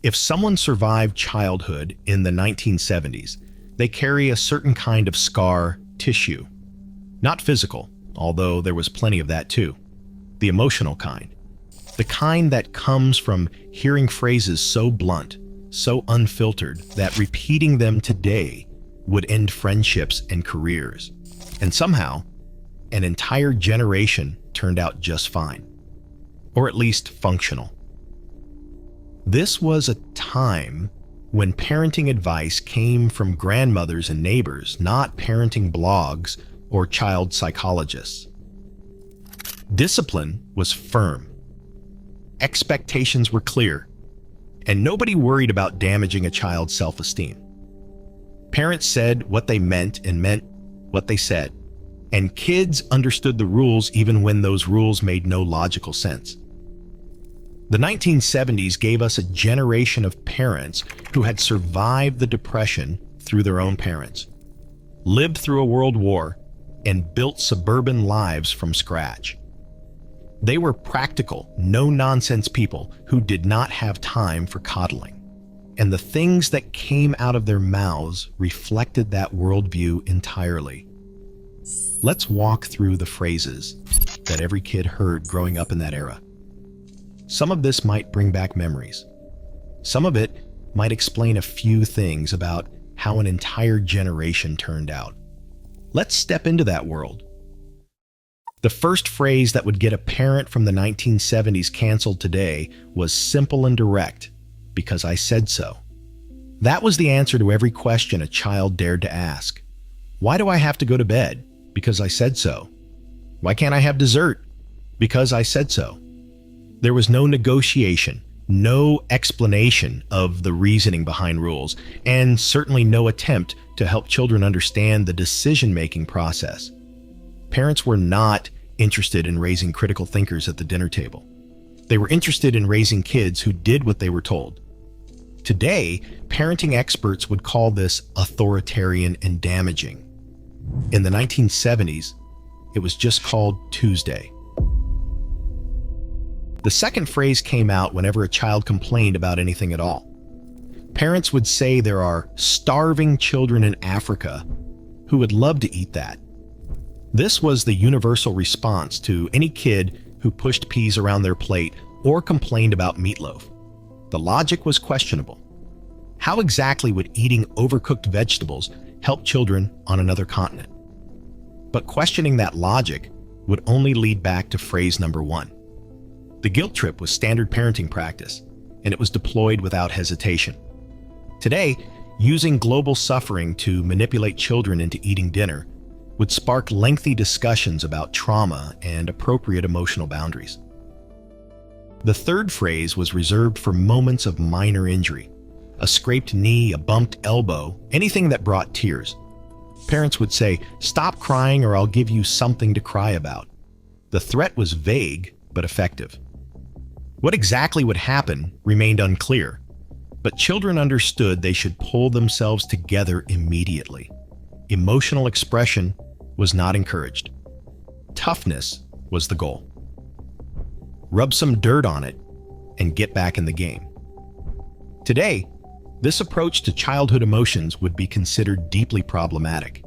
If someone survived childhood in the 1970s, they carry a certain kind of scar tissue. Not physical, although there was plenty of that too. The emotional kind. The kind that comes from hearing phrases so blunt, so unfiltered, that repeating them today would end friendships and careers. And somehow, an entire generation turned out just fine. Or at least functional. This was a time when parenting advice came from grandmothers and neighbors, not parenting blogs or child psychologists. Discipline was firm. Expectations were clear, and nobody worried about damaging a child's self-esteem. Parents said what they meant and meant what they said, and kids understood the rules even when those rules made no logical sense. The 1970s gave us a generation of parents who had survived the Depression through their own parents, lived through a world war, and built suburban lives from scratch. They were practical, no-nonsense people who did not have time for coddling. And the things that came out of their mouths reflected that worldview entirely. Let's walk through the phrases that every kid heard growing up in that era. Some of this might bring back memories. Some of it might explain a few things about how an entire generation turned out. Let's step into that world. The first phrase that would get a parent from the 1970s canceled today was simple and direct, because I said so. That was the answer to every question a child dared to ask. Why do I have to go to bed? Because I said so. Why can't I have dessert? Because I said so. There was no negotiation, no explanation of the reasoning behind rules, and certainly no attempt to help children understand the decision-making process. Parents were not interested in raising critical thinkers at the dinner table. They were interested in raising kids who did what they were told. Today, parenting experts would call this authoritarian and damaging. In the 1970s, it was just called Tuesday. The second phrase came out whenever a child complained about anything at all. Parents would say there are starving children in Africa who would love to eat that. This was the universal response to any kid who pushed peas around their plate or complained about meatloaf. The logic was questionable. How exactly would eating overcooked vegetables help children on another continent? But questioning that logic would only lead back to phrase number one. The guilt trip was standard parenting practice, and it was deployed without hesitation. Today, using global suffering to manipulate children into eating dinner would spark lengthy discussions about trauma and appropriate emotional boundaries. The third phrase was reserved for moments of minor injury, a scraped knee, a bumped elbow, anything that brought tears. Parents would say, "Stop crying or I'll give you something to cry about." The threat was vague but effective. What exactly would happen remained unclear, but children understood they should pull themselves together immediately. Emotional expression was not encouraged. Toughness was the goal. Rub some dirt on it and get back in the game. Today, this approach to childhood emotions would be considered deeply problematic.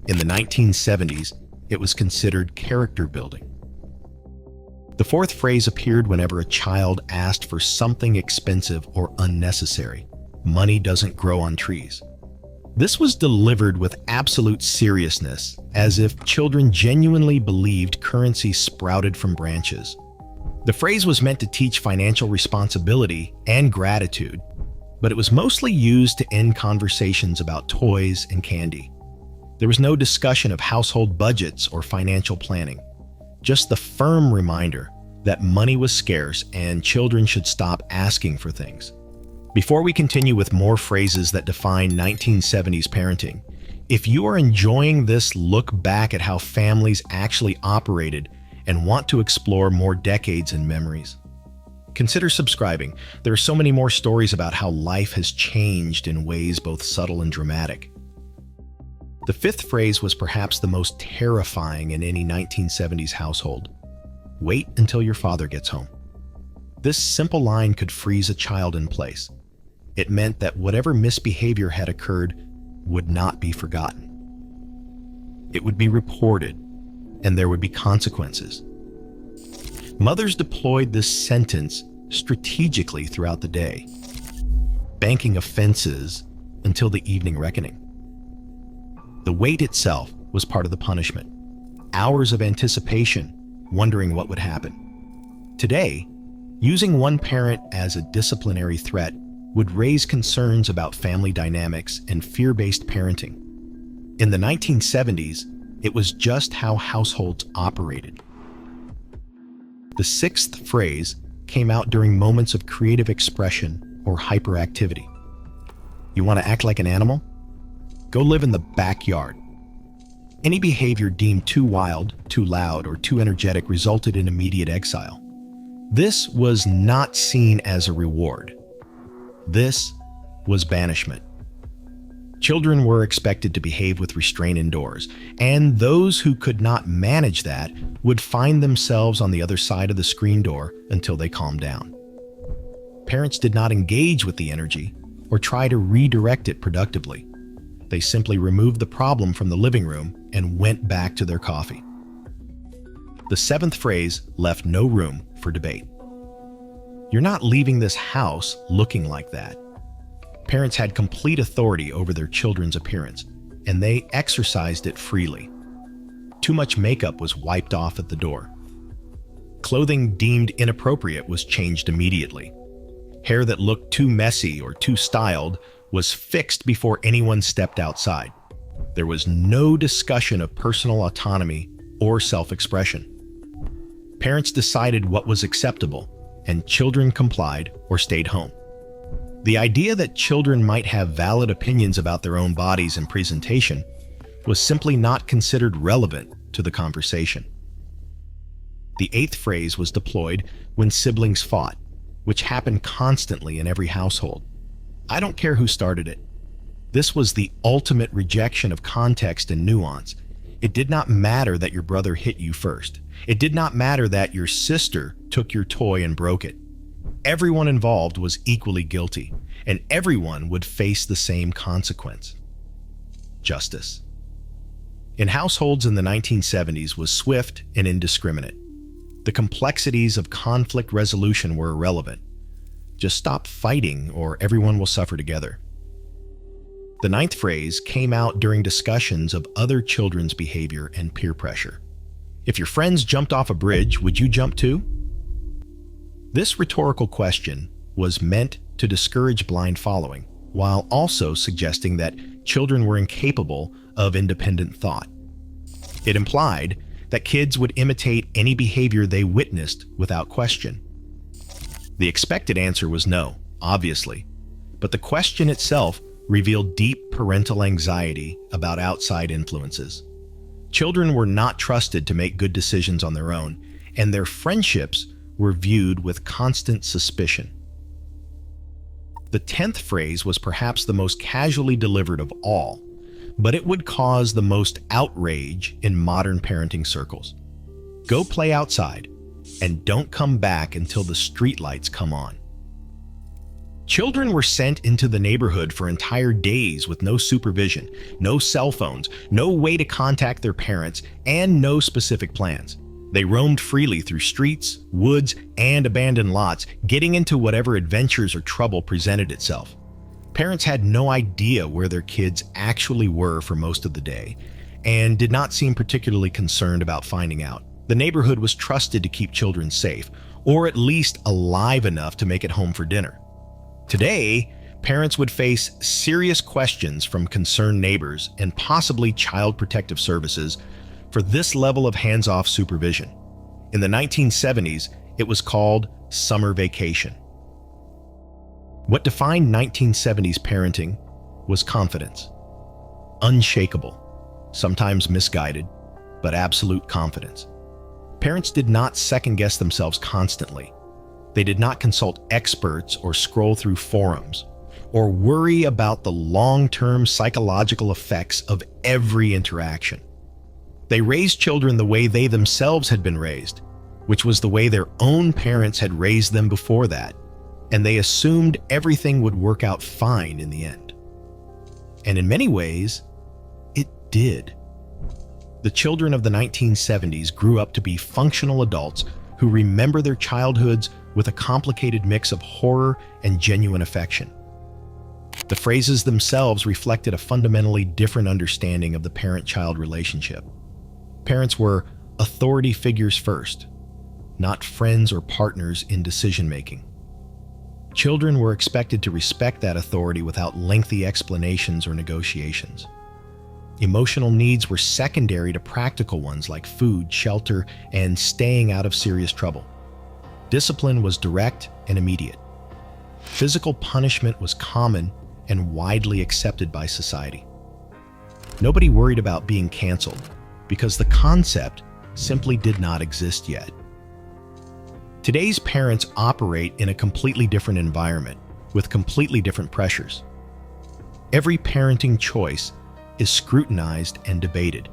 In the 1970s, it was considered character building. The fourth phrase appeared whenever a child asked for something expensive or unnecessary. Money doesn't grow on trees. This was delivered with absolute seriousness, as if children genuinely believed currency sprouted from branches. The phrase was meant to teach financial responsibility and gratitude, but it was mostly used to end conversations about toys and candy. There was no discussion of household budgets or financial planning. Just the firm reminder that money was scarce and children should stop asking for things. Before we continue with more phrases that define 1970s parenting, if you are enjoying this look back at how families actually operated and want to explore more decades in memories, consider subscribing. There are so many more stories about how life has changed in ways both subtle and dramatic. The fifth phrase was perhaps the most terrifying in any 1970s household. Wait until your father gets home. This simple line could freeze a child in place. It meant that whatever misbehavior had occurred would not be forgotten. It would be reported, and there would be consequences. Mothers deployed this sentence strategically throughout the day, banking offenses until the evening reckoning. The wait itself was part of the punishment. Hours of anticipation, wondering what would happen. Today, using one parent as a disciplinary threat would raise concerns about family dynamics and fear-based parenting. In the 1970s, it was just how households operated. The sixth phrase came out during moments of creative expression or hyperactivity. You want to act like an animal? Go live in the backyard. Any behavior deemed too wild, too loud, or too energetic resulted in immediate exile. This was not seen as a reward. This was banishment. Children were expected to behave with restraint indoors, and those who could not manage that would find themselves on the other side of the screen door until they calmed down. Parents did not engage with the energy or try to redirect it productively. They simply removed the problem from the living room and went back to their coffee. The seventh phrase left no room for debate. You're not leaving this house looking like that. Parents had complete authority over their children's appearance, and they exercised it freely. Too much makeup was wiped off at the door. Clothing deemed inappropriate was changed immediately. Hair that looked too messy or too styled was fixed before anyone stepped outside. There was no discussion of personal autonomy or self-expression. Parents decided what was acceptable, and children complied or stayed home. The idea that children might have valid opinions about their own bodies and presentation was simply not considered relevant to the conversation. The eighth phrase was deployed when siblings fought, which happened constantly in every household. I don't care who started it. This was the ultimate rejection of context and nuance. It did not matter that your brother hit you first. It did not matter that your sister took your toy and broke it. Everyone involved was equally guilty, and everyone would face the same consequence. Justice. In households in the 1970s was swift and indiscriminate. The complexities of conflict resolution were irrelevant. Just stop fighting or everyone will suffer together. The ninth phrase came out during discussions of other children's behavior and peer pressure. If your friends jumped off a bridge, would you jump too? This rhetorical question was meant to discourage blind following, while also suggesting that children were incapable of independent thought. It implied that kids would imitate any behavior they witnessed without question. The expected answer was no, obviously, but the question itself revealed deep parental anxiety about outside influences. Children were not trusted to make good decisions on their own, and their friendships were viewed with constant suspicion. The 10th phrase was perhaps the most casually delivered of all, but it would cause the most outrage in modern parenting circles. Go play outside, and don't come back until the streetlights come on. Children were sent into the neighborhood for entire days with no supervision, no cell phones, no way to contact their parents, and no specific plans. They roamed freely through streets, woods, and abandoned lots, getting into whatever adventures or trouble presented itself. Parents had no idea where their kids actually were for most of the day, and did not seem particularly concerned about finding out. The neighborhood was trusted to keep children safe, or at least alive enough to make it home for dinner. Today, parents would face serious questions from concerned neighbors and possibly child protective services for this level of hands-off supervision. In the 1970s, it was called summer vacation. What defined 1970s parenting was confidence. Unshakable, sometimes misguided, but absolute confidence. Parents did not second-guess themselves constantly. They did not consult experts or scroll through forums, or worry about the long-term psychological effects of every interaction. They raised children the way they themselves had been raised, which was the way their own parents had raised them before that. and they assumed everything would work out fine in the end. And in many ways, it did. The children of the 1970s grew up to be functional adults who remember their childhoods with a complicated mix of horror and genuine affection. The phrases themselves reflected a fundamentally different understanding of the parent-child relationship. Parents were authority figures first, not friends or partners in decision-making. Children were expected to respect that authority without lengthy explanations or negotiations. Emotional needs were secondary to practical ones like food, shelter, and staying out of serious trouble. Discipline was direct and immediate. Physical punishment was common and widely accepted by society. Nobody worried about being canceled because the concept simply did not exist yet. Today's parents operate in a completely different environment with completely different pressures. Every parenting choice is scrutinized and debated.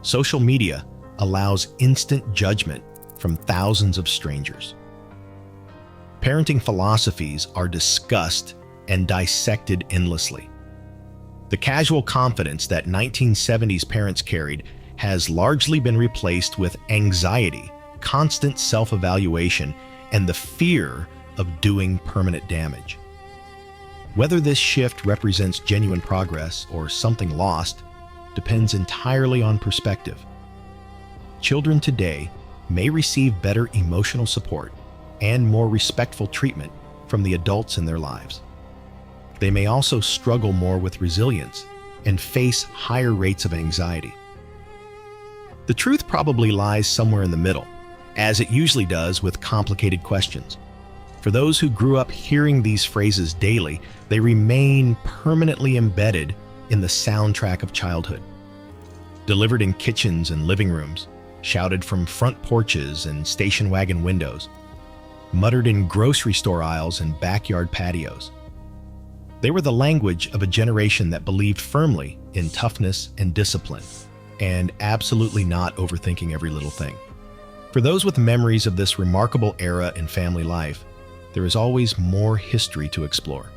Social media allows instant judgment from thousands of strangers. Parenting philosophies are discussed and dissected endlessly. The casual confidence that 1970s parents carried has largely been replaced with anxiety, constant self-evaluation, and the fear of doing permanent damage. Whether this shift represents genuine progress or something lost depends entirely on perspective. Children today may receive better emotional support and more respectful treatment from the adults in their lives. They may also struggle more with resilience and face higher rates of anxiety. The truth probably lies somewhere in the middle, as it usually does with complicated questions. For those who grew up hearing these phrases daily, they remain permanently embedded in the soundtrack of childhood. Delivered in kitchens and living rooms, shouted from front porches and station wagon windows, muttered in grocery store aisles and backyard patios. They were the language of a generation that believed firmly in toughness and discipline, and absolutely not overthinking every little thing. For those with memories of this remarkable era in family life, there is always more history to explore.